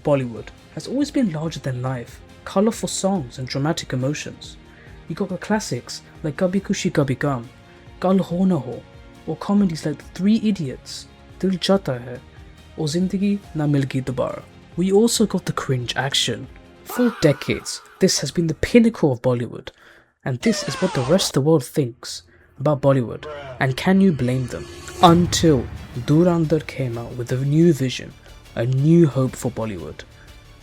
Bollywood has always been larger than life, colourful songs and dramatic emotions. You got the classics like Kabhi Khushi Kabhi Gum, Kal Ho Na Ho, or comedies like The Three Idiots, Dil Chahta Hai, or Zindagi Na Milgi Dobara. We also got the cringe action. For decades, this has been the pinnacle of Bollywood, and this is what the rest of the world thinks about Bollywood, and can you blame them? Until Dhurandhar came out with a new vision, a new hope for Bollywood.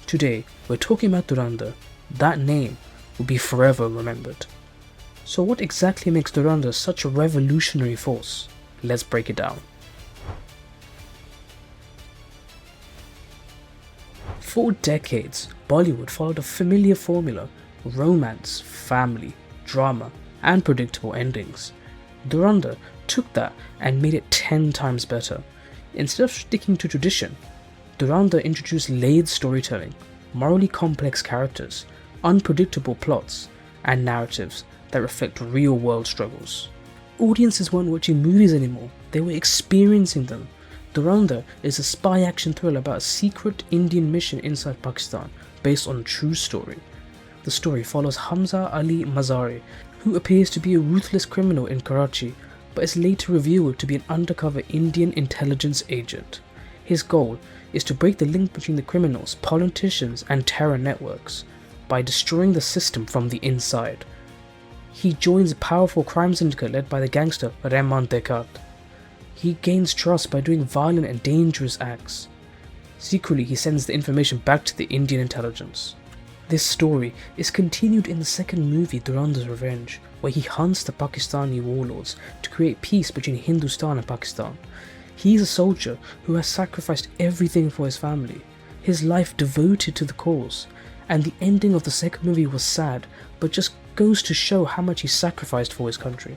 Today, we're talking about Dhurandhar. That name will be forever remembered. So what exactly makes Dhurandhar such a revolutionary force? Let's break it down. For decades, Bollywood followed a familiar formula: romance, family, drama, and predictable endings. Dhurandhar took that and made it 10 times better. Instead of sticking to tradition, Dhurandhar introduced layered storytelling, morally complex characters, unpredictable plots, and narratives that reflect real-world struggles. Audiences weren't watching movies anymore, they were experiencing them. Dhurandhar is a spy action thriller about a secret Indian mission inside Pakistan based on a true story. The story follows Hamza Ali Mazari, who appears to be a ruthless criminal in Karachi, but is later revealed to be an undercover Indian intelligence agent. His goal is to break the link between the criminals, politicians, and terror networks by destroying the system from the inside. He joins a powerful crime syndicate led by the gangster Rehman Dekat. He gains trust by doing violent and dangerous acts. Secretly, he sends the information back to the Indian intelligence. This story is continued in the second movie, Dhurandhar's Revenge, where he hunts the Pakistani warlords to create peace between Hindustan and Pakistan. He is a soldier who has sacrificed everything for his family, his life devoted to the cause, and the ending of the second movie was sad, but just goes to show how much he sacrificed for his country.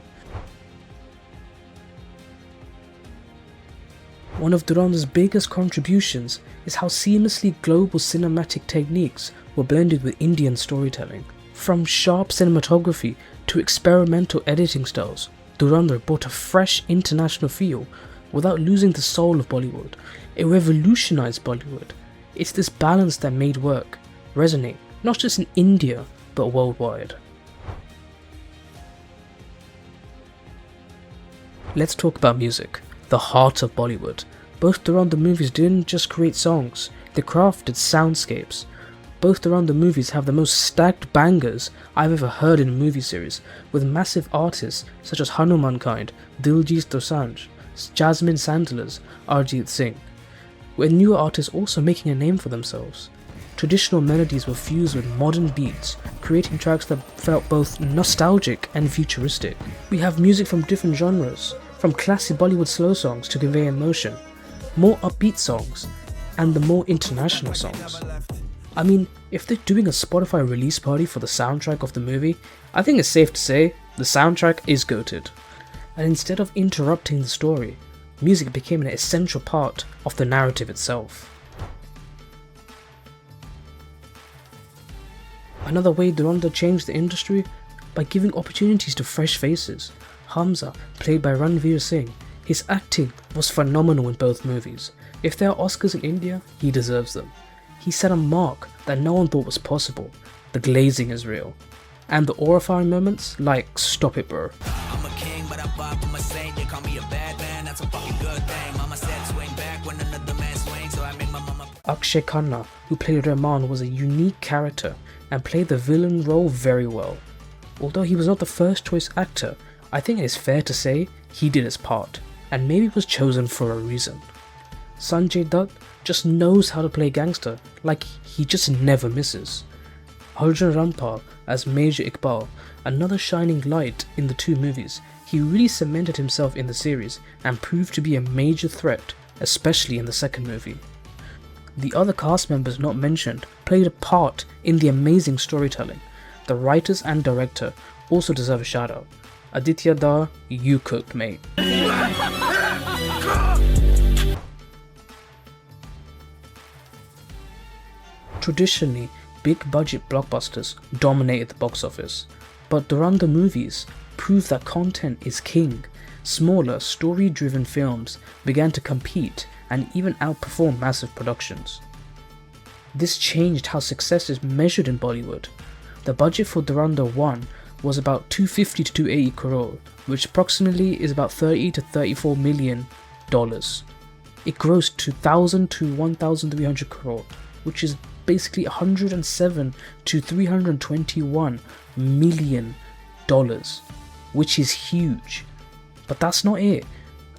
One of Dhurandhar's biggest contributions is how seamlessly global cinematic techniques were blended with Indian storytelling. From sharp cinematography to experimental editing styles, Dhurandhar brought a fresh international feel without losing the soul of Bollywood. It revolutionized Bollywood. It's this balance that made work resonate not just in India but worldwide. Let's talk about music, the heart of Bollywood. Both Dhurandhar movies didn't just create songs, they crafted soundscapes. Both Dhurandhar movies have the most stacked bangers I've ever heard in a movie series, with massive artists such as Hanuman Kind, Diljit Dosanjh, Jasmine Sandler's, Arjit Singh, with newer artists also making a name for themselves. Traditional melodies were fused with modern beats, creating tracks that felt both nostalgic and futuristic. We have music from different genres, from classic Bollywood slow songs to convey emotion, more upbeat songs, and the more international songs. I mean, if they're doing a Spotify release party for the soundtrack of the movie, I think it's safe to say the soundtrack is goated. And instead of interrupting the story, music became an essential part of the narrative itself. Another way Dhurandhar changed the industry, by giving opportunities to fresh faces. Hamza, played by Ranveer Singh, his acting was phenomenal in both movies. If there are Oscars in India, he deserves them. He set a mark that no one thought was possible. The glazing is real. And the aurifying moments, like "Stop It Bro." I'm a king, but I far from a saint. They call me a bad man, that's a fucking good thing. Mama said swing back when another man swings, so I make my mama. Akshay Khanna, who played Rahman, was a unique character and played the villain role very well. Although he was not the first choice actor, I think it is fair to say he did his part, and maybe was chosen for a reason. Sanjay Dutt just knows how to play gangster, like he just never misses. Arjun Rampal as Major Iqbal, another shining light in the two movies. He really cemented himself in the series and proved to be a major threat, especially in the second movie. The other cast members not mentioned played a part in the amazing storytelling. The writers and director also deserve a shout out. Aditya Dar, you cooked, mate. Traditionally, big budget blockbusters dominated the box office, but Dhurandhar movies proved that content is king. Smaller, story-driven films began to compete and even outperform massive productions. This changed how success is measured in Bollywood. The budget for Dhurandhar 1 was about 250 to 280 crore, which approximately is about 30 to 34 million dollars. It grossed 2,000 to 1,300 crore, which is basically 107 to 321 million dollars, which is huge. But that's not it.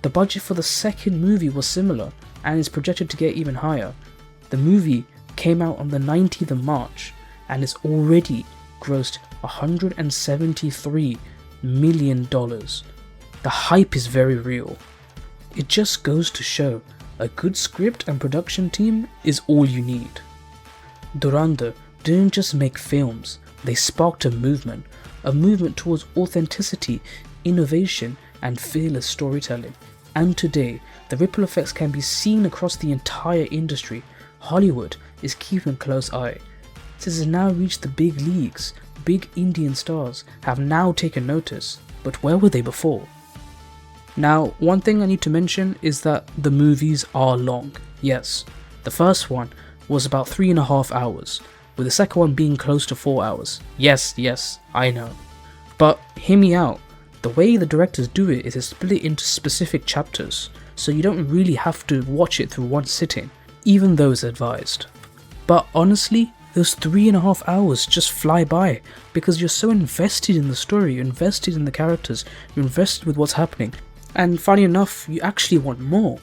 The budget for the second movie was similar and is projected to get even higher. The movie came out on the 19th of March and it's already grossed $173 million. The hype is very real. It just goes to show a good script and production team is all you need. Dhurandhar didn't just make films, they sparked a movement towards authenticity, innovation and fearless storytelling. And today, the ripple effects can be seen across the entire industry. Hollywood is keeping a close eye. Since it's now reached the big leagues, big Indian stars have now taken notice, but where were they before? Now, one thing I need to mention is that the movies are long. Yes, the first one was about 3.5 hours, with the second one being close to 4 hours. Yes, I know. But hear me out. The way the directors do it is to split it into specific chapters, so you don't really have to watch it through one sitting, even though it's advised. But honestly, those 3.5 hours just fly by because you're so invested in the story, you're invested in the characters, you're invested with what's happening, and funny enough, you actually want more.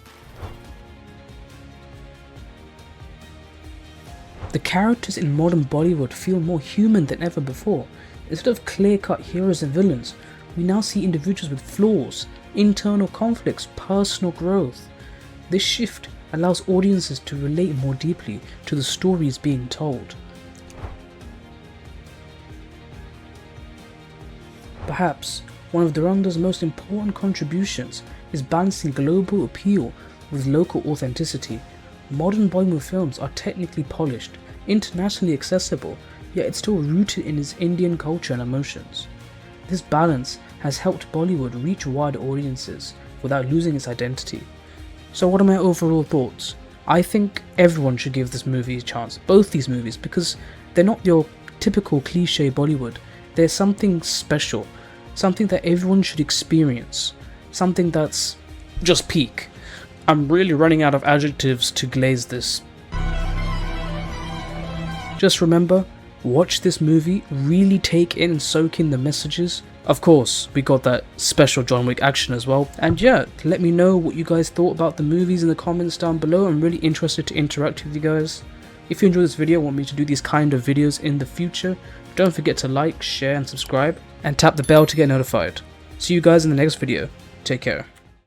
The characters in modern Bollywood feel more human than ever before. Instead of clear-cut heroes and villains, we now see individuals with flaws, internal conflicts, personal growth. This shift allows audiences to relate more deeply to the stories being told. Perhaps one of Dhurandhar's most important contributions is balancing global appeal with local authenticity. Modern Bollywood films are technically polished, internationally accessible, yet it's still rooted in its Indian culture and emotions. This balance has helped Bollywood reach wider audiences without losing its identity. So what are my overall thoughts? I think everyone should give this movie a chance, both these movies, because they're not your typical cliche Bollywood. There's something special, something that everyone should experience, something that's just peak. I'm really running out of adjectives to glaze this. Just remember, watch this movie, really take in and soak in the messages. Of course, we got that special John Wick action as well. And yeah, let me know what you guys thought about the movies in the comments down below. I'm really interested to interact with you guys. If you enjoyed this video and want me to do these kind of videos in the future, don't forget to like, share and subscribe, and tap the bell to get notified. See you guys in the next video. Take care.